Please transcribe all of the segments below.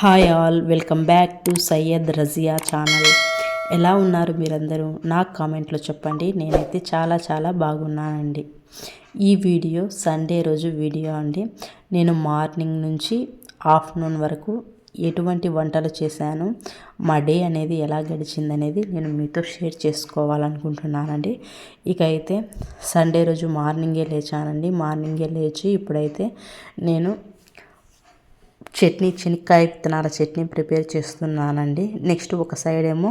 Hi all, welcome back to Syed Razia channel. ఎలా ఉన్నారు మీరందరూ? నాకు కామెంట్లో చెప్పండి. నేనైతే చాలా బాగున్నానండి. ఈ వీడియో సండే రోజు వీడియో అండి. నేను మార్నింగ్ నుంచి ఆఫ్టర్నూన్ వరకు ఎటువంటి వంటలు చేశాను, మా డే అనేది ఎలా గడిచిందనేది నేను మీతో షేర్ చేసుకోవాలనుకుంటున్నానండి. ఇక అయితే సండే రోజు మార్నింగే లేచానండి. మార్నింగే లేచి ఇప్పుడైతే నేను చెనిక్కాయ విత్తనాల చట్నీ ప్రిపేర్ చేస్తున్నానండి. నెక్స్ట్ ఒక సైడ్ ఏమో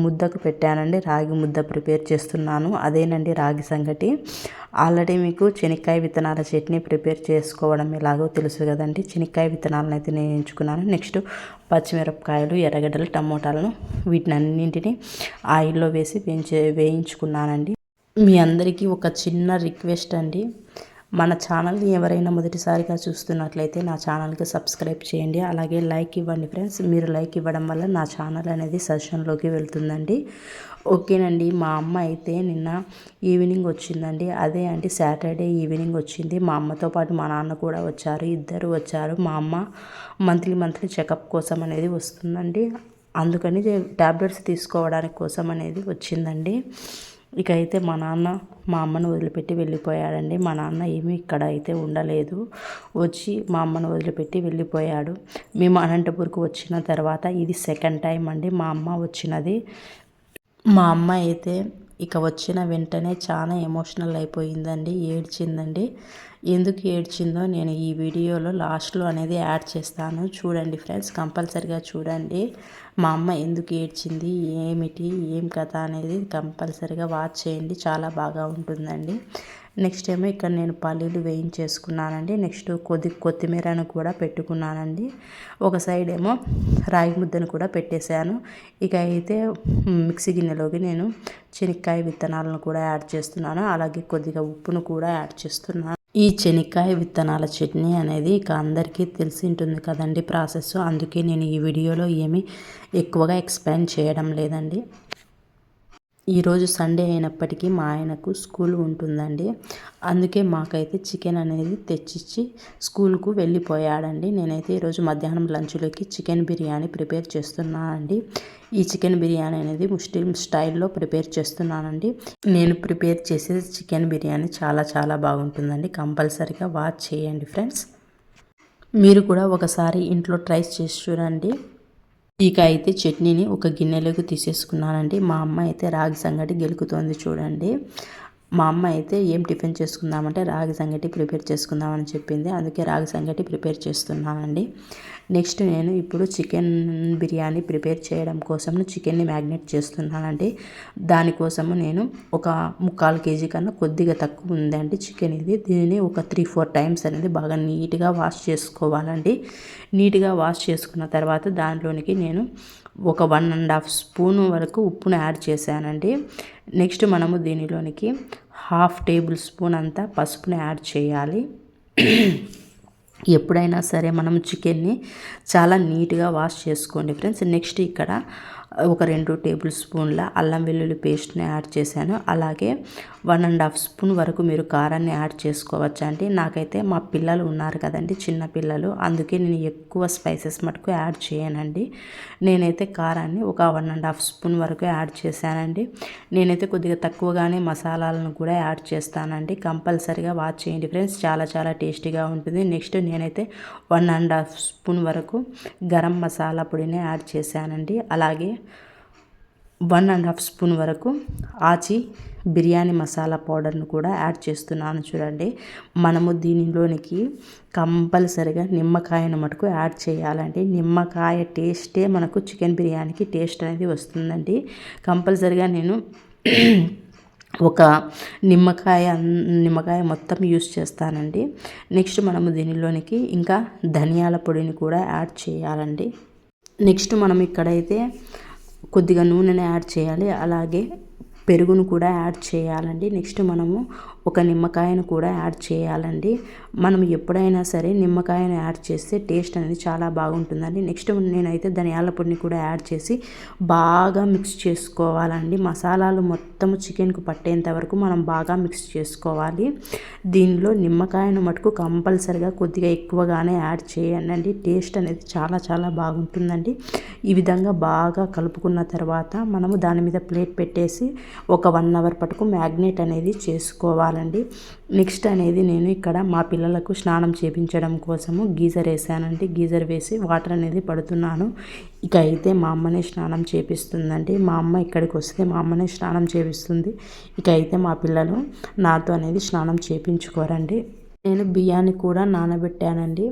ముద్దకు పెట్టానండి, రాగి ముద్ద ప్రిపేర్ చేస్తున్నాను. అదేనండి రాగి సంగటి. ఆల్రెడీ మీకు చెనిక్కాయ విత్తనాల చట్నీ ప్రిపేర్ చేసుకోవడం ఎలాగో తెలుసు కదండి. చెనిక్కాయ విత్తనాలను అయితే నేను ఎంచుకున్నాను. నెక్స్ట్ పచ్చిమిరపకాయలు, ఎర్రగడ్డలు, టమోటాలను వీటినన్నింటినీ ఆయిల్లో వేసి వేయించుకున్నానండి. మీ అందరికీ ఒక చిన్న రిక్వెస్ట్ అండి. మన ఛానల్ని ఎవరైనా మొదటిసారిగా చూస్తున్నట్లయితే నా ఛానల్కి సబ్స్క్రైబ్ చేయండి. అలాగే లైక్ ఇవ్వండి ఫ్రెండ్స్. మీరు లైక్ ఇవ్వడం వల్ల నా ఛానల్ అనేది సజెషన్లోకి వెళ్తుందండి. ఓకేనండి. మా అమ్మ అయితే నిన్న ఈవినింగ్ వచ్చిందండి. అదే అండి సాటర్డే ఈవినింగ్ వచ్చింది. మా అమ్మతో పాటు మా నాన్న కూడా వచ్చారు. ఇద్దరు వచ్చారు. మా అమ్మ మంత్లీ చెకప్ కోసం అనేది వస్తుందండి. అందుకని ట్యాబ్లెట్స్ తీసుకోవడానికి కోసం అనేది వచ్చిందండి. ఇక అయితే మా నాన్న మా అమ్మను వదిలిపెట్టి వెళ్ళిపోయాడండి. మా నాన్న ఏమీ ఇక్కడ అయితే ఉండలేదు. వచ్చి మా అమ్మను వదిలిపెట్టి వెళ్ళిపోయాడు. మేము అనంతపూర్కు వచ్చిన తర్వాత ఇది సెకండ్ టైం అండి మా అమ్మ వచ్చినది. మా అమ్మ అయితే ఇక వచ్చిన వెంటనే చాలా ఎమోషనల్ అయిపోయిందండి, ఏడ్చిందండి. ఎందుకు ఏడ్చిందో నేను ఈ వీడియోలో లాస్ట్లో అనేది యాడ్ చేస్తాను, చూడండి ఫ్రెండ్స్, కంపల్సరిగా చూడండి. మా అమ్మ ఎందుకు ఏడ్చింది, ఏమిటి, ఏం కథ అనేది కంపల్సరిగా వాచ్ చేయండి, చాలా బాగా ఉంటుందండి. నెక్స్ట్ ఏమో ఇక్కడ నేను పల్లీలు వేయించేసుకున్నానండి. నెక్స్ట్ కొత్తిమీరను కూడా పెట్టుకున్నానండి. ఒక సైడ్ ఏమో రాగి ముద్దను కూడా పెట్టేశాను. ఇక అయితే మిక్సీ గిన్నెలోకి నేను చెనిక్కాయ విత్తనాలను కూడా యాడ్ చేస్తున్నాను. అలాగే కొద్దిగా ఉప్పును కూడా యాడ్ చేస్తున్నాను. ఈ చెనిక్కాయ విత్తనాల చట్నీ అనేది ఇక అందరికీ తెలిసి ఉంటుంది కదండి ప్రాసెస్. అందుకే నేను ఈ వీడియోలో ఏమీ ఎక్కువగా ఎక్స్ప్లెయిన్ చేయడం లేదండి. ఈరోజు సండే అయినప్పటికీ మా ఆయనకు స్కూల్ ఉంటుందండి. అందుకే మాకైతే చికెన్ అనేది తెచ్చిచ్చి స్కూల్కు వెళ్ళిపోయాడండి. నేనైతే ఈరోజు మధ్యాహ్నం లంచ్లోకి చికెన్ బిర్యానీ ప్రిపేర్ చేస్తున్నానండి. ఈ చికెన్ బిర్యానీ అనేది ముస్లిం స్టైల్లో ప్రిపేర్ చేస్తున్నానండి. నేను ప్రిపేర్ చేసే చికెన్ బిర్యానీ చాలా బాగుంటుందండి. కంపల్సరీగా వాచ్ చేయండి ఫ్రెండ్స్. మీరు కూడా ఒకసారి ఇంట్లో ట్రై చేసి చూడండి. ఇక అయితే చట్నీని ఒక గిన్నెలోకి తీసేసుకున్నానండి. మా అమ్మ అయితే రాగి సంగటి గెలుకుతోంది చూడండి. మా అమ్మ అయితే ఏం టిఫిన్ చేసుకుందామంటే రాగి సంగటి ప్రిపేర్ చేసుకుందామని చెప్పింది. అందుకే రాగి సంగటి ప్రిపేర్ చేస్తున్నానండి. నెక్స్ట్ నేను ఇప్పుడు చికెన్ బిర్యానీ ప్రిపేర్ చేయడం కోసం చికెన్ని మ్యాగ్నేట్ చేస్తున్నానండి. దానికోసము నేను ఒక 3/4 kg కన్నా కొద్దిగా తక్కువ ఉందండి చికెన్ ఇది. దీనిని ఒక 3-4 టైమ్స్ అనేది బాగా నీట్గా వాష్ చేసుకోవాలండి. నీట్గా వాష్ చేసుకున్న తర్వాత దాంట్లోనికి నేను ఒక 1.5 స్పూన్ వరకు ఉప్పును యాడ్ చేశానండి. నెక్స్ట్ మనము దీనిలోనికి 1/2 టేబుల్ స్పూన్ అంతా పసుపుని యాడ్ చేయాలి. ఎప్పుడైనా సరే మనం చికెన్ని చాలా నీట్గా వాష్ చేసుకోండి ఫ్రెండ్స్. నెక్స్ట్ ఇక్కడ ఒక 2 టేబుల్ స్పూన్ల అల్లం వెల్లుల్లి పేస్ట్ని యాడ్ చేశాను. అలాగే 1.5 స్పూన్ వరకు మీరు కారాన్ని యాడ్ చేసుకోవచ్చు అండి. నాకైతే మా పిల్లలు ఉన్నారు కదండి, చిన్న పిల్లలు, అందుకే నేను ఎక్కువ స్పైసెస్ మటుకు యాడ్ చేయనండి. నేనైతే కారాన్ని ఒక 1.5 స్పూన్ వరకు యాడ్ చేశానండి. నేనైతే కొద్దిగా తక్కువగానే మసాలాలను కూడా యాడ్ చేస్తానండి. కంపల్సరీగా వాచ్ చేయండి ఫ్రెండ్స్, చాలా టేస్టీగా ఉంటుంది. నెక్స్ట్ నేనైతే 1.5 స్పూన్ వరకు గరం మసాలా పొడిని యాడ్ చేశానండి. అలాగే 1.5 స్పూన్ వరకు ఆచి బిర్యానీ మసాలా పౌడర్ను కూడా యాడ్ చేస్తున్నాను చూడండి. మనము దీనిలోనికి కంపల్సరిగా నిమ్మకాయను మటుకు యాడ్ చేయాలండి. నిమ్మకాయ టేస్టే మనకు చికెన్ బిర్యానీకి టేస్ట్ అనేది వస్తుందండి. కంపల్సరిగా నేను ఒక నిమ్మకాయ మొత్తం యూస్ చేస్తానండి. నెక్స్ట్ మనము దీనిలోనికి ఇంకా ధనియాల పొడిని కూడా యాడ్ చేయాలండి. నెక్స్ట్ మనం ఇక్కడైతే కొద్దిగా నూనెని యాడ్ చేయాలి. అలాగే పెరుగును కూడా యాడ్ చేయాలండి. నెక్స్ట్ మనము ఒక నిమ్మకాయను కూడా యాడ్ చేయాలండి. మనం ఎప్పుడైనా సరే నిమ్మకాయను యాడ్ చేస్తే టేస్ట్ అనేది చాలా బాగుంటుందండి. నెక్స్ట్ నేనైతే ధనియాల పొడిని కూడా యాడ్ చేసి బాగా మిక్స్ చేసుకోవాలండి. మసాలాలు మొత్తం చికెన్కు పట్టేంత వరకు మనం బాగా మిక్స్ చేసుకోవాలి. దీనిలో నిమ్మకాయను మటుకు కంపల్సరిగా కొద్దిగా ఎక్కువగానే యాడ్ చేయండి. టేస్ట్ అనేది చాలా చాలా బాగుంటుందండి. ఈ విధంగా బాగా కలుపుకున్న తర్వాత మనము దాని మీద ప్లేట్ పెట్టేసి ఒక 1 అవర్ పట్టుకు మ్యాగ్నేట్ అనేది చేసుకోవాలండి. నెక్స్ట్ అనేది నేను ఇక్కడ మా పిల్లలకు స్నానం చేపించడం కోసము గీజర్ వేసానండి. గీజర్ వేసి వాటర్ అనేది పడుతున్నాను. ఇక అయితే మా అమ్మనే స్నానం చేపిస్తుందండి. మా అమ్మ ఇక్కడికి వస్తే మా అమ్మనే స్నానం చేపిస్తుంది. ఇక అయితే మా పిల్లలు నాతో అనేది స్నానం చేపించుకోరండి. నేను బియ్యాన్ని కూడా నానబెట్టానండి.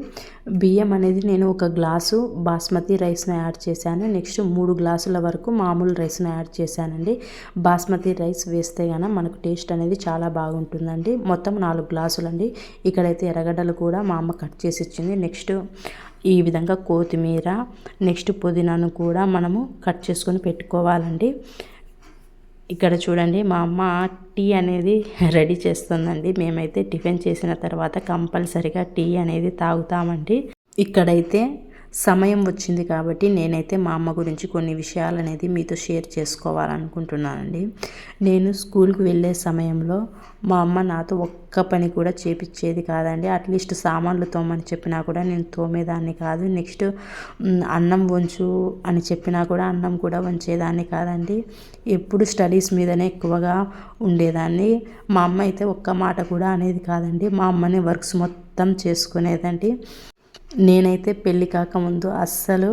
బియ్యం అనేది నేను 1 గ్లాసు బాస్మతి రైస్ను యాడ్ చేశాను. నెక్స్ట్ 3 గ్లాసుల వరకు మామూలు రైస్ను యాడ్ చేశానండి. బాస్మతి రైస్ వేస్తే కనుక మనకు టేస్ట్ అనేది చాలా బాగుంటుందండి. మొత్తం 4 గ్లాసులండి. ఇక్కడైతే ఎర్రగడ్డలు కూడా మా అమ్మ కట్ చేసి ఇచ్చింది. నెక్స్ట్ ఈ విధంగా కొత్తిమీర, నెక్స్ట్ పుదీనాను కూడా మనము కట్ చేసుకొని పెట్టుకోవాలండి. ఇక్కడ చూడండి మా అమ్మ టీ అనేది రెడీ చేస్తుందండి. మేమైతే టిఫిన్ చేసిన తర్వాత కంపల్సరిగా టీ అనేది తాగుతామండి. ఇక్కడైతే సమయం వచ్చింది కాబట్టి నేనైతే మా అమ్మ గురించి కొన్ని విషయాలు అనేది మీతో షేర్ చేసుకోవాలనుకుంటున్నానండి. నేను స్కూల్కి వెళ్ళే సమయంలో మా అమ్మ నాతో ఒక్క పని కూడా చేపించేది కాదండి. అట్లీస్ట్ సామాన్లు తోమని చెప్పినా కూడా నేను తోమేదాన్ని కాదు. నెక్స్ట్ అన్నం వంచు అని చెప్పినా కూడా అన్నం కూడా వంచేదాన్ని కాదండి. ఎప్పుడు స్టడీస్ మీదనే ఎక్కువగా ఉండేదాన్ని. మా అమ్మ అయితే ఒక్క మాట కూడా అనేది కాదండి. మా అమ్మనే వర్క్స్ మొత్తం చేసుకునేదండి. నేనైతే పెళ్ళి కాకముందు అస్సలు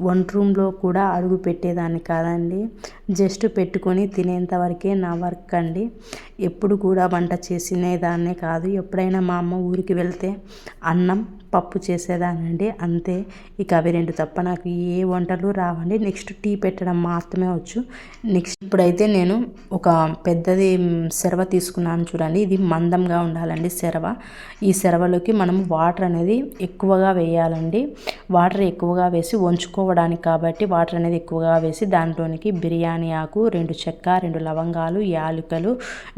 వంట రూమ్లో కూడా అడుగు పెట్టేదాన్ని కాదండి. జస్ట్ పెట్టుకొని తినేంత వరకే నా వర్క్ అండి. ఎప్పుడు కూడా వంట చేసినేదాన్నే కాదు. ఎప్పుడైనా మా అమ్మ ఊరికి వెళ్తే అన్నం పప్పు చేసేదానండి, అంతే. ఇక అవి 2 తప్ప నాకు ఏ వంటలు రావండి. నెక్స్ట్ టీ పెట్టడం మాత్రమే వచ్చు. నెక్స్ట్ ఇప్పుడైతే నేను ఒక పెద్దది సెరవ తీసుకున్నాను చూడండి. ఇది మందంగా ఉండాలండి సెరవ. ఈ సెరవలోకి మనం వాటర్ అనేది ఎక్కువగా వేయాలండి. వాటర్ ఎక్కువగా వేసి వంచుకోవడానికి కాబట్టి వాటర్ అనేది ఎక్కువగా వేసి దాంట్లోనికి బిర్యానీ ఆకు, 2 చెక్క, 2 లవంగాలు, యాలకులు,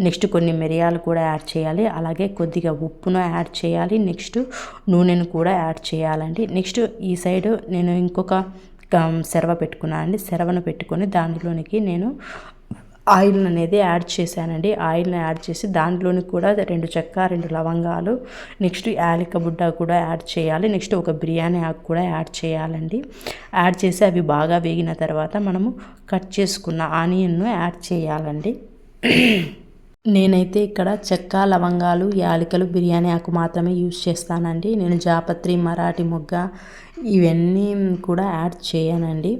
నెక్స్ట్ కొన్ని మిరియాలు కూడా యాడ్ చేయాలి. అలాగే కొద్దిగా ఉప్పును యాడ్ చేయాలి. నెక్స్ట్ నూనెను కూడా యాడ్ చేయాలండి. నెక్స్ట్ ఈ సైడ్ నేను ఇంకొక సెరవ పెట్టుకున్నాను అండి. సెరవను పెట్టుకొని దాంట్లోనికి నేను ఆయిల్ అనేది యాడ్ చేశానండి. ఆయిల్ని యాడ్ చేసి దాంట్లోని కూడా 2 చెక్క, 2 లవంగాలు, నెక్స్ట్ యాలక బుడ్డ కూడా యాడ్ చేయాలి. నెక్స్ట్ ఒక బిర్యానీ ఆకు కూడా యాడ్ చేయాలండి. యాడ్ చేసి అవి బాగా వేగిన తర్వాత మనము కట్ చేసుకున్న ఆనియన్ను యాడ్ చేయాలండి. నేనైతే ఇక్కడ చెక్క, లవంగాలు, యాలకులు, బిర్యానీ ఆకు మాత్రమే యూజ్ చేస్తానండి. నేను జాపత్రి, మరాఠీ మొగ్గ ఇవన్నీ కూడా యాడ్ చేయనండి.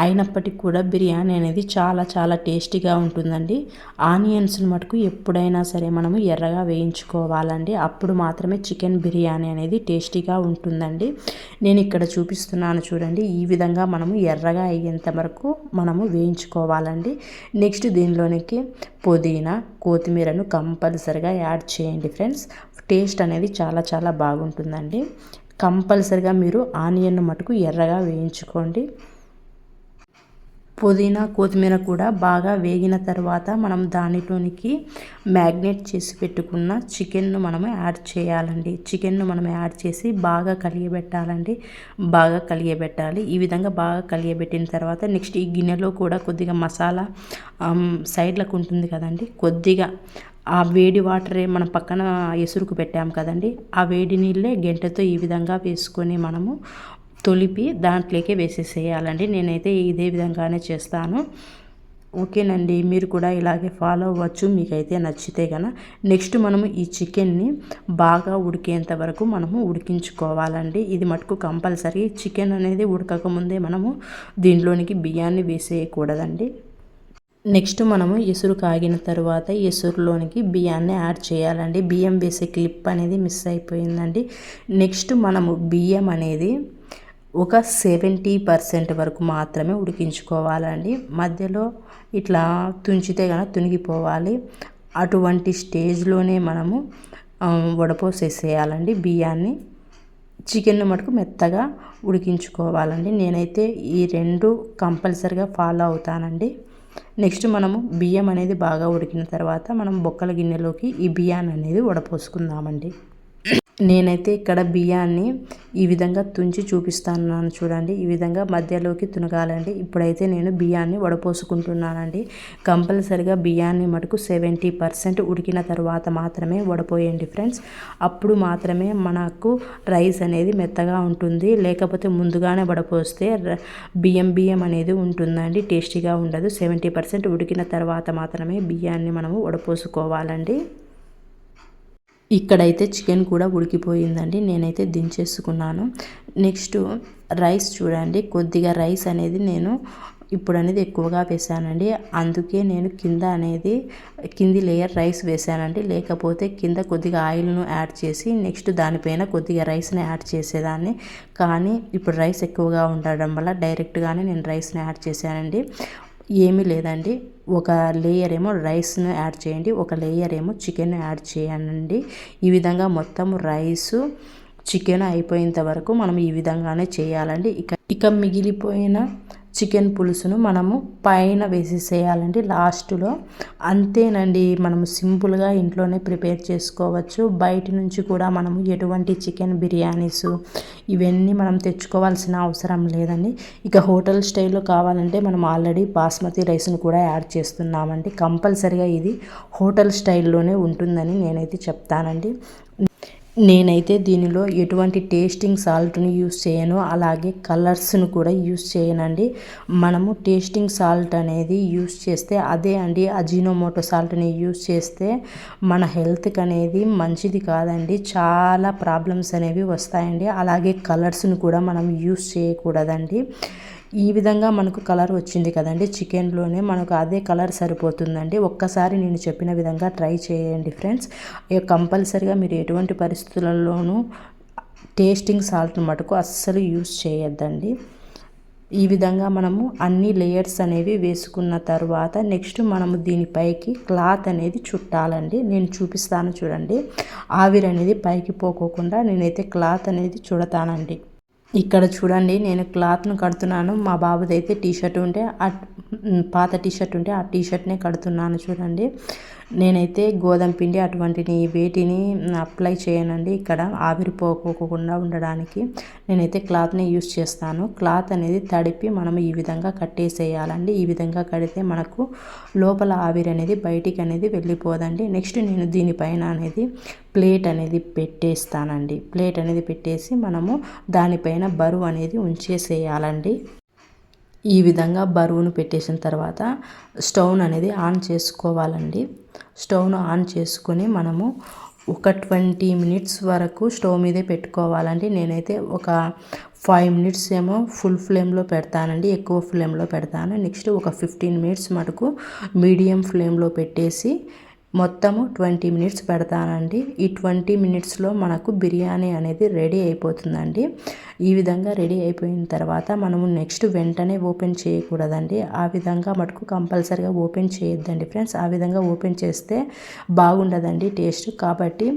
అయినప్పటికీ కూడా బిర్యానీ అనేది చాలా చాలా టేస్టీగా ఉంటుందండి. ఆనియన్స్ని మటుకు ఎప్పుడైనా సరే మనము ఎర్రగా వేయించుకోవాలండి. అప్పుడు మాత్రమే చికెన్ బిర్యానీ అనేది టేస్టీగా ఉంటుందండి. నేను ఇక్కడ చూపిస్తున్నాను చూడండి. ఈ విధంగా మనము ఎర్రగా అయ్యేంత వరకు మనము వేయించుకోవాలండి. నెక్స్ట్ దీనిలోనికి పుదీనా, కొత్తిమీరను కంపల్సరిగా యాడ్ చేయండి ఫ్రెండ్స్. టేస్ట్ అనేది చాలా చాలా బాగుంటుందండి. కంపల్సరిగా మీరు ఆనియన్ మటుకు ఎర్రగా వేయించుకోండి. పుదీనా, కొత్తిమీర కూడా బాగా వేగిన తర్వాత మనం దానిలోనికి మ్యాగ్నేట్ చేసి పెట్టుకున్న చికెన్ను మనము యాడ్ చేయాలండి. చికెన్ను మనం యాడ్ చేసి బాగా కలియబెట్టాలండి. బాగా కలియబెట్టాలి. ఈ విధంగా బాగా కలియబెట్టిన తర్వాత నెక్స్ట్ ఈ గిన్నెలో కూడా కొద్దిగా మసాలా సైడ్లకు ఉంటుంది కదండి, కొద్దిగా ఆ వేడి వాటరే మనం పక్కన ఎసురుకు పెట్టాము కదండి, ఆ వేడి నీళ్ళే గెంటెతో ఈ విధంగా వేసుకొని మనము తొలిపి దాంట్లోకే వేసేసేయాలండి. నేనైతే ఇదే విధంగానే చేస్తాను. ఓకేనండి, మీరు కూడా ఇలాగే ఫాలో అవ్వచ్చు మీకైతే నచ్చితే కనుక. నెక్స్ట్ మనము ఈ చికెన్ని బాగా ఉడికేంత వరకు మనము ఉడికించుకోవాలండి. ఇది మటుకు కంపల్సరీ. చికెన్ అనేది ఉడకకముందే మనము దీంట్లోనికి బియ్యాన్ని వేసేయకూడదండి. నెక్స్ట్ మనము ఎసురు కాగిన తర్వాత ఎసురులోనికి బియ్యాన్ని యాడ్ చేయాలండి. బియ్యం వేసే క్లిప్ అనేది మిస్ అయిపోయిందండి. నెక్స్ట్ మనము బియ్యం అనేది ఒక 70% వరకు మాత్రమే ఉడికించుకోవాలండి. మధ్యలో ఇట్లా తుంచితే కనుక తునిగిపోవాలి. అటువంటి స్టేజ్లోనే మనము వడపోసేసేయాలండి బియ్యాన్ని. చికెన్ మటుకు మెత్తగా ఉడికించుకోవాలండి. నేనైతే ఈ 2 కంపల్సరిగా ఫాలో అవుతానండి. నెక్స్ట్ మనము బియ్యం అనేది బాగా ఉడికిన తర్వాత మనం బొక్కల గిన్నెలోకి ఈ బియ్యాన్ని అనేది వడపోసుకుందామండి. నేనైతే ఇక్కడ బియ్యాన్ని ఈ విధంగా తుంచి చూపిస్తున్నాను చూడండి. ఈ విధంగా మధ్యలోకి తునగాలండి. ఇప్పుడైతే నేను బియ్యాన్ని వడపోసుకుంటున్నానండి. కంపల్సరిగా బియ్యాన్ని మటుకు 70% ఉడికిన తర్వాత మాత్రమే వడపోయండి ఫ్రెండ్స్. అప్పుడు మాత్రమే మనకు రైస్ అనేది మెత్తగా ఉంటుంది. లేకపోతే ముందుగానే వడపోస్తే బియ్యం అనేది ఉంటుందండి, టేస్టీగా ఉండదు. 70% ఉడికిన తర్వాత మాత్రమే బియ్యాన్ని మనము వడపోసుకోవాలండి. ఇక్కడైతే చికెన్ కూడా ఉడికిపోయిందండి. నేనైతే దించేసుకున్నాను. నెక్స్ట్ రైస్ చూడండి, కొద్దిగా రైస్ అనేది నేను ఇప్పుడు అనేది ఎక్కువగా వేసానండి. అందుకే నేను కింది లేయర్ రైస్ వేసానండి. లేకపోతే కింద కొద్దిగా ఆయిల్ను యాడ్ చేసి నెక్స్ట్ దానిపైన కొద్దిగా రైస్ని యాడ్ చేసేదాన్ని. కానీ ఇప్పుడు రైస్ ఎక్కువగా ఉండడం వల్ల డైరెక్ట్గానే నేను రైస్ని యాడ్ చేశానండి. ఏమీ లేదండి, ఒక లేయర్ ఏమో రైస్ను యాడ్ చేయండి, ఒక లేయర్ ఏమో చికెన్ యాడ్ చేయండి. ఈ విధంగా మొత్తం రైసు చికెన్ అయిపోయేంత వరకు మనం ఈ విధంగానే చేయాలండి. ఇక మిగిలిపోయిన చికెన్ పులుసును మనము పైన వేసేసేయాలండి లాస్ట్లో. అంతేనండి, మనము సింపుల్గా ఇంట్లోనే ప్రిపేర్ చేసుకోవచ్చు. బయట నుంచి కూడా మనము ఎటువంటి చికెన్ బిర్యానీస్ ఇవన్నీ మనం తెచ్చుకోవాల్సిన అవసరం లేదండి. ఇక హోటల్ స్టైల్లో కావాలంటే మనం ఆల్రెడీ బాస్మతి రైస్ను కూడా యాడ్ చేస్తున్నామండి. కంపల్సరిగా ఇది హోటల్ స్టైల్లోనే ఉంటుందని నేనైతే చెప్తానండి. నేనైతే దీనిలో ఎటువంటి టేస్టింగ్ సాల్ట్ని యూస్ చేయను, అలాగే కలర్స్ను కూడా యూస్ చేయనండి. మనము టేస్టింగ్ సాల్ట్ అనేది యూస్ చేస్తే అదే అండి అజినోమోటో సాల్ట్ని యూస్ చేస్తే మన హెల్త్కి అనేది మంచిది కాదండి. చాలా ప్రాబ్లమ్స్ అనేవి వస్తాయండి. అలాగే కలర్స్ను కూడా మనం యూస్ చేయకూడదండి. ఈ విధంగా మనకు కలర్ వచ్చింది కదండి చికెన్లోనే, మనకు అదే కలర్ సరిపోతుందండి. ఒక్కసారి నేను చెప్పిన విధంగా ట్రై చేయండి ఫ్రెండ్స్. కంపల్సరిగా మీరు ఎటువంటి పరిస్థితులలోనూ టేస్టింగ్ సాల్ట్ మటుకు అస్సలు యూస్ చేయొద్దండి. ఈ విధంగా మనము అన్ని లేయర్స్ అనేవి వేసుకున్న తర్వాత నెక్స్ట్ మనము దీనిపైకి క్లాత్ అనేది చుట్టాలండి. నేను చూపిస్తాను చూడండి. ఆవిరి అనేది పైకి పోకోకుండా నేనైతే క్లాత్ అనేది చుడతానండి. ఇక్కడ చూడండి, నేను క్లాత్ను కడుతున్నాను. మా బాబుదైతే టీషర్ట్ ఉంటే పాత టీషర్ట్ ఉంటే ఆ టీషర్ట్నే కడుతున్నాను చూడండి. నేనైతే గోధుమ పిండి అటువంటిని వేటిని అప్లై చేయనండి. ఇక్కడ ఆవిరిపోకోకుండా ఉండడానికి నేనైతే క్లాత్ని యూస్ చేస్తాను. క్లాత్ అనేది తడిపి మనం ఈ విధంగా కట్టేసేయాలండి. ఈ విధంగా కడితే మనకు లోపల ఆవిరి అనేది బయటికి అనేది వెళ్ళిపోదండి. నెక్స్ట్ నేను దీనిపైన అనేది ప్లేట్ అనేది పెట్టేస్తానండి. ప్లేట్ అనేది పెట్టేసి మనము దానిపైన బరువు అనేది ఉంచేసేయాలండి. ఈ విధంగా బరువును పెట్టేసిన తర్వాత స్టవ్ అనేది ఆన్ చేసుకోవాలండి. స్టవ్ను ఆన్ చేసుకొని మనము ఒక 20 మినిట్స్ వరకు స్టవ్ మీదే పెట్టుకోవాలండి. నేనైతే ఒక 5 మినిట్స్ ఏమో ఫుల్ ఫ్లేమ్లో పెడతానండి, ఎక్కువ ఫ్లేమ్లో పెడతాను. నెక్స్ట్ ఒక 15 మినిట్స్ మటుకు మీడియం ఫ్లేమ్లో పెట్టేసి మొత్తము 20 మినిట్స్ పెడతానండి. ఈ 20 మినిట్స్లో మనకు బిర్యానీ అనేది రెడీ అయిపోతుందండి. ఈ విధంగా రెడీ అయిపోయిన తర్వాత మనము నెక్స్ట్ వెంటనే ఓపెన్ చేయకూడదండి. ఆ విధంగా మటుకు కంపల్సరిగా ఓపెన్ చేయొద్దండి ఫ్రెండ్స్. ఆ విధంగా ఓపెన్ చేస్తే బాగుండదండి టేస్ట్. కాబట్టి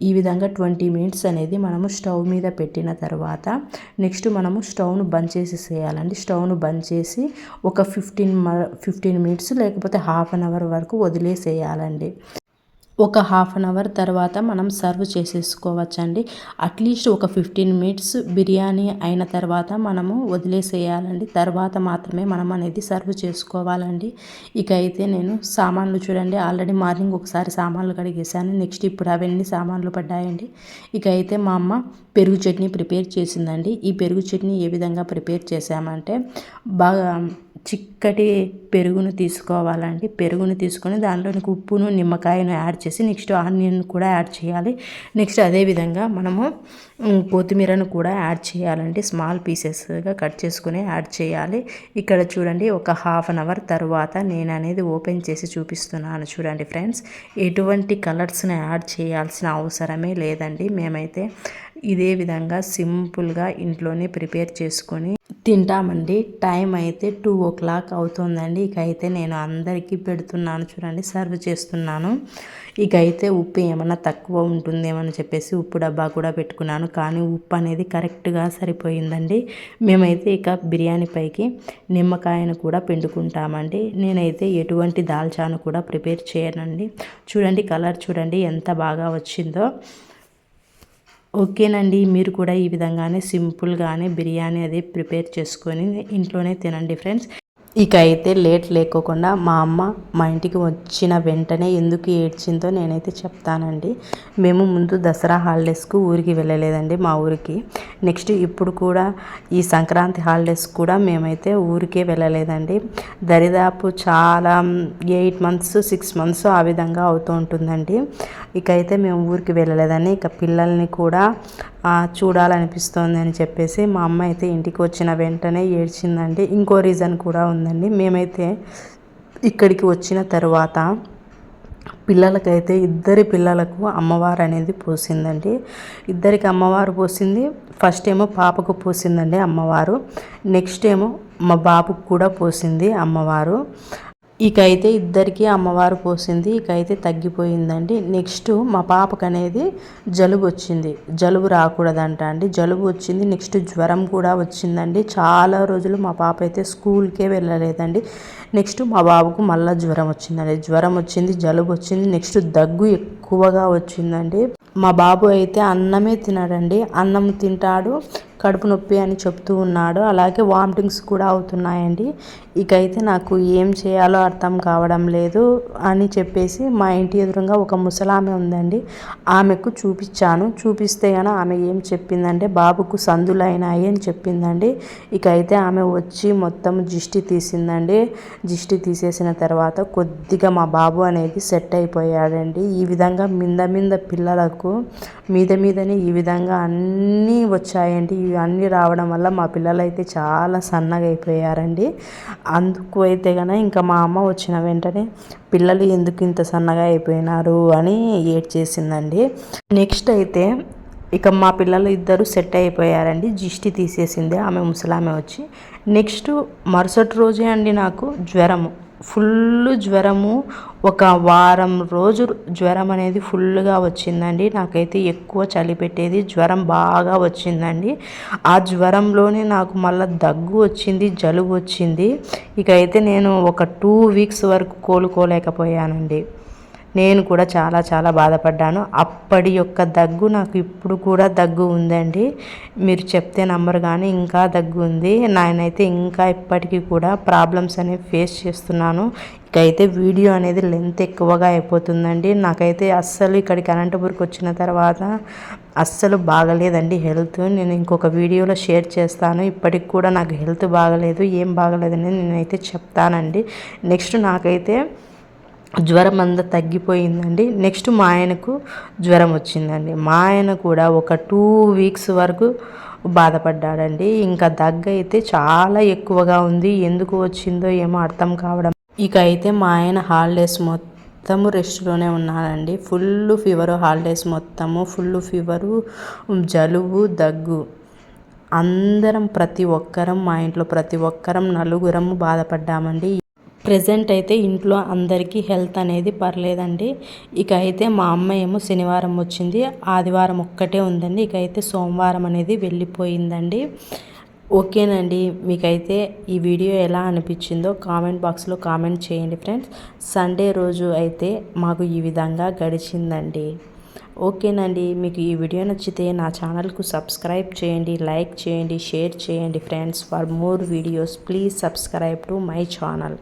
ఈ విధంగా 20 మినిట్స్ అనేది మనము స్టవ్ మీద పెట్టిన తర్వాత నెక్స్ట్ మనము స్టవ్ను బంద్ చేసేసేయాలండి. స్టవ్ను బంద్ చేసి ఒక 15 మినిట్స్ లేకపోతే హాఫ్ అన్ అవర్ వరకు వదిలేసేయాలండి. ఒక హాఫ్ అన్ అవర్ తర్వాత మనం సర్వ్ చేసేసుకోవచ్చండి. అట్లీస్ట్ ఒక 15 మినిట్స్ బిర్యానీ అయిన తర్వాత మనము వదిలేసేయాలండి. తర్వాత మాత్రమే మనం అనేది సర్వ్ చేసుకోవాలండి. ఇక అయితే నేను సామాన్లు చూడండి, ఆల్రెడీ మార్నింగ్ ఒకసారి సామాన్లు కడిగేసాను. నెక్స్ట్ ఇప్పుడు అవన్నీ సామాన్లు పడ్డాయండి. ఇక అయితే మా అమ్మ పెరుగు చట్నీ ప్రిపేర్ చేసిందండి. ఈ పెరుగు చట్నీ ఏ విధంగా ప్రిపేర్ చేసామంటే, బాగా చిక్కటి పెరుగును తీసుకోవాలండి. పెరుగును తీసుకొని దాంట్లోనికి ఉప్పును నిమ్మకాయను యాడ్ చేసి నెక్స్ట్ ఆనియన్ కూడా యాడ్ చేయాలి. నెక్స్ట్ అదేవిధంగా మనము కొత్తిమీరను కూడా యాడ్ చేయాలండి. స్మాల్ పీసెస్గా కట్ చేసుకుని యాడ్ చేయాలి. ఇక్కడ చూడండి, ఒక హాఫ్ అన్ అవర్ తర్వాత నేను అనేది ఓపెన్ చేసి చూపిస్తున్నాను చూడండి ఫ్రెండ్స్. ఎటువంటి కలర్స్ని యాడ్ చేయాల్సిన అవసరమే లేదండి. మేమైతే ఇదే విధంగా సింపుల్గా ఇంట్లోనే ప్రిపేర్ చేసుకొని తింటామండి. టైం అయితే 2:00 అవుతుందండి. ఇక అయితే నేను అందరికీ పెడుతున్నాను చూడండి, సర్వ్ చేస్తున్నాను. ఇక అయితే ఉప్పు ఏమన్నా తక్కువ ఉంటుందేమని చెప్పేసి ఉప్పు డబ్బా కూడా పెట్టుకున్నాను, కానీ ఉప్పు అనేది కరెక్ట్గా సరిపోయిందండి. మేమైతే ఇక బిర్యానీ పైకి నిమ్మకాయను కూడా పిండుకుంటామండి. నేనైతే ఎటువంటి దాల్చాను కూడా ప్రిపేర్ చేయనండి. చూడండి కలర్ చూడండి ఎంత బాగా వచ్చిందో. ఓకేనండి, మీరు కూడా ఈ విధంగానే సింపుల్గానే బిర్యానీ అది ప్రిపేర్ చేసుకొని ఇంట్లోనే తినండి ఫ్రెండ్స్. ఇక అయితే లేట్ లేకోకుండా మా అమ్మ మా ఇంటికి వచ్చిన వెంటనే ఎందుకు ఏడ్చిందో నేనైతే చెప్తానండి. మేము ముందు దసరా హాలిడేస్కు ఊరికి వెళ్ళలేదండి, మా ఊరికి. నెక్స్ట్ ఇప్పుడు కూడా ఈ సంక్రాంతి హాలిడేస్ కూడా మేమైతే ఊరికే వెళ్ళలేదండి. దరిదాపు చాలా 8 months 6 months ఆ విధంగా అవుతూ ఉంటుందండి. ఇక అయితే మేము ఊరికి వెళ్ళలేదని ఇక పిల్లల్ని కూడా చూడాలనిపిస్తోంది అని చెప్పేసి మా అమ్మ అయితే ఇంటికి వచ్చిన వెంటనే ఏడ్చిందండి. ఇంకో రీజన్ కూడా ఉందండి. మేమైతే ఇక్కడికి వచ్చిన తర్వాత పిల్లలకైతే ఇద్దరి పిల్లలకు అమ్మవారు అనేది పోసిందండి. ఇద్దరికి అమ్మవారు పోసింది. ఫస్ట్ ఏమో పాపకు పోసిందండి అమ్మవారు, నెక్స్ట్ ఏమో మా బాబుకు కూడా పోసింది అమ్మవారు. ఇక అయితే ఇద్దరికి అమ్మవారు పోసింది. ఇక అయితే తగ్గిపోయిందండి. నెక్స్ట్ మా పాపకు అనేది జలుబు వచ్చింది. జలుబు రాకూడదంట అండి, జలుబు వచ్చింది. నెక్స్ట్ జ్వరం కూడా వచ్చిందండి. చాలా రోజులు మా పాప అయితే స్కూల్కే వెళ్ళలేదండి. నెక్స్ట్ మా బాబుకు మళ్ళీ జ్వరం వచ్చిందండి. జ్వరం వచ్చింది, జలుబు వచ్చింది, నెక్స్ట్ దగ్గు ఎక్కువగా వచ్చిందండి. మా బాబు అయితే అన్నమే తినడండి. అన్నం తింటాడు, కడుపు నొప్పి అని చెప్తూ ఉన్నాడు. అలాగే వామిటింగ్స్ కూడా అవుతున్నాయండి. ఇక అయితే నాకు ఏం చేయాలో అర్థం కావడం లేదు అని చెప్పేసి మా ఇంటి ఎదురుగా ఒక ముసలామె ఉందండి, ఆమెకు చూపించాను. చూపిస్తే కానీ ఆమె ఏం చెప్పిందంటే బాబుకు సందులు అయినాయి అని చెప్పిందండి. ఇక అయితే ఆమె వచ్చి మొత్తం దిష్టి తీసిందండి. దిష్టి తీసేసిన తర్వాత కొద్దిగా మా బాబు అనేది సెట్ అయిపోయాడండి. ఈ విధంగా మీద పిల్లలకు మీదనే ఈ విధంగా అన్నీ వచ్చాయండి. ఇవన్నీ రావడం వల్ల మా పిల్లలు అయితే చాలా సన్నగా అయిపోయారండి. అందుకు అయితే కనుక ఇంకా మా అమ్మ వచ్చిన వెంటనే పిల్లలు ఎందుకు ఇంత సన్నగా అయిపోయినారు అని ఏడ్చేసిందండి. నెక్స్ట్ అయితే ఇక మా పిల్లలు ఇద్దరు సెట్ అయిపోయారండి. దిష్టి తీసేసింది ఆమె ముసలామె వచ్చి. నెక్స్ట్ మరుసటి రోజే అండి నాకు జ్వరము, ఫుల్ జ్వరము. ఒక వారం రోజులు జ్వరం అనేది ఫుల్గా వచ్చిందండి. నాకైతే ఎక్కువ చలి పెట్టేది, జ్వరం బాగా వచ్చిందండి. ఆ జ్వరంలోనే నాకు మళ్ళీ దగ్గు వచ్చింది, జలుబు వచ్చింది. ఇక అయితే నేను ఒక 2 weeks వరకు కోలుకోలేకపోయానండి. నేను కూడా చాలా బాధపడ్డాను. అప్పటి యొక్క దగ్గు నాకు ఇప్పుడు కూడా దగ్గు ఉందండి. మీరు చెప్తే నమ్మరు కానీ ఇంకా దగ్గు ఉంది. నేనైతే ఇంకా ఇప్పటికీ కూడా ప్రాబ్లమ్స్ అనేవి ఫేస్ చేస్తున్నాను. ఇక అయితే వీడియో అనేది లెంత్ ఎక్కువగా అయిపోతుందండి. నాకైతే అస్సలు ఇక్కడికి అనంతపురికి వచ్చిన తర్వాత అస్సలు బాగలేదండి హెల్త్. నేను ఇంకొక వీడియోలో షేర్ చేస్తాను. ఇప్పటికి కూడా నాకు హెల్త్ బాగలేదు, ఏం బాగలేదని నేనైతే చెప్తానండి. నెక్స్ట్ నాకైతే జ్వరం అంతా తగ్గిపోయిందండి. నెక్స్ట్ మా ఆయనకు జ్వరం వచ్చిందండి. మా ఆయన కూడా ఒక 2 weeks వరకు బాధపడ్డాడండి. ఇంకా దగ్గు అయితే చాలా ఎక్కువగా ఉంది. ఎందుకు వచ్చిందో ఏమో అర్థం కావడం. ఇక అయితే మా ఆయన హాలిడేస్ మొత్తము రెస్ట్లోనే ఉన్నానండి. ఫుల్ ఫీవరు, హాలిడేస్ మొత్తము ఫుల్ ఫీవరు, జలుబు, దగ్గు. అందరం ప్రతి ఒక్కరం మా ఇంట్లో ప్రతి ఒక్కరం నలుగురము బాధపడ్డామండి. ప్రెజెంట్ అయితే ఇంట్లో అందరికీ హెల్త్ అనేది పర్లేదండి. ఇక అయితే మా అమ్మ ఏమో శనివారం వచ్చింది, ఆదివారం ఒక్కటే ఉందండి. ఇక అయితే సోమవారం అనేది వెళ్ళిపోయిందండి. ఓకేనండి, మీకైతే ఈ వీడియో ఎలా అనిపించిందో కామెంట్ బాక్స్లో కామెంట్ చేయండి ఫ్రెండ్స్. సండే రోజు అయితే మాకు ఈ విధంగా గడిచిందండి. ఓకేనండి, మీకు ఈ వీడియో నచ్చితే నా ఛానల్కు సబ్స్క్రైబ్ చేయండి, లైక్ చేయండి, షేర్ చేయండి friends. For more videos please subscribe to my channel.